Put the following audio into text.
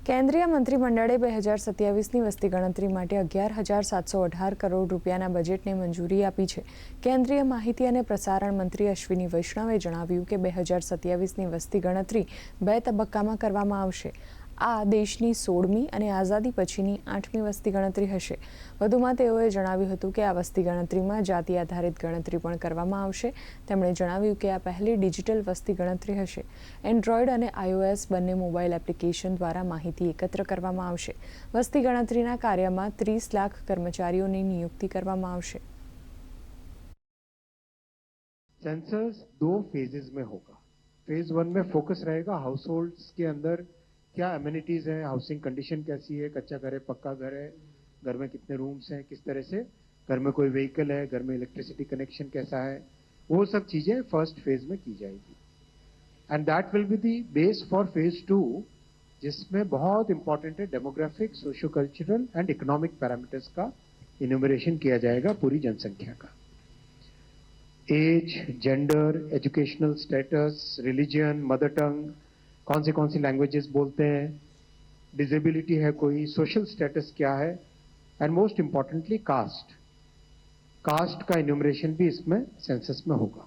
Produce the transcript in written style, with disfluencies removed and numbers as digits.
કેન્દ્રીય મંત્રીમંડળે 2027ની વસ્તી ગણતરી માટે 11,718 કરોડ રૂપિયાના બજેટને મંજૂરી આપી છે. કેન્દ્રીય માહિતી અને પ્રસારણ મંત્રી અશ્વિની વૈષ્ણવે જણાવ્યું કે 2027ની વસ્તી ગણતરી 2 તબક્કામાં કરવામાં આવશે. આ દેશની 16મી અને આઝાદી પછીની 8મી વસ્તી ગણતરી હશે. વધુમાં તેઓએ જણાવ્યું હતું કે આ વસ્તી ગણતરીમાં જાતિ આધારિત ગણતરી પણ કરવામાં આવશે. તેમણે જણાવ્યું કે આ પહેલી ડિજિટલ વસ્તી ગણતરી હશે. એન્ડ્રોઇડ અને iOS બંને મોબાઈલ એપ્લિકેશન દ્વારા માહિતી એકત્ર કરવામાં આવશે. વસ્તી ગણતરીના કાર્યમાં 30 લાખ કર્મચારીઓની નિયુક્તિ કરવામાં આવશે. सेंसस 2 फेजेस में होगा. फेज 1 में फोकस रहेगा हाउस के अंदर क्या एमिनिटीज है, हाउसिंग कंडीशन कैसी है, कच्चा घर है, पक्का घर है, घर में कितने रूम्स हैं, किस तरह से घर में कोई व्हीकल है, घर में इलेक्ट्रिसिटी कनेक्शन कैसा है, वो सब चीजें फर्स्ट फेज में की जाएगी. And that will be the base for phase 2, जिसमें बहुत इंपॉर्टेंट है demographic, socio cultural and economic parameters का इन्यूमरेशन किया जाएगा पूरी जनसंख्या का. Age, gender, educational status, religion, mother tongue, कौन सी लैंग्वेजेस बोलते हैं, डिसेबिलिटी है कोई, सोशल स्टेटस क्या है, एंड मोस्ट इंपॉर्टेंटली कास्ट का इन्यूमरेशन भी इसमें सेंसस में होगा.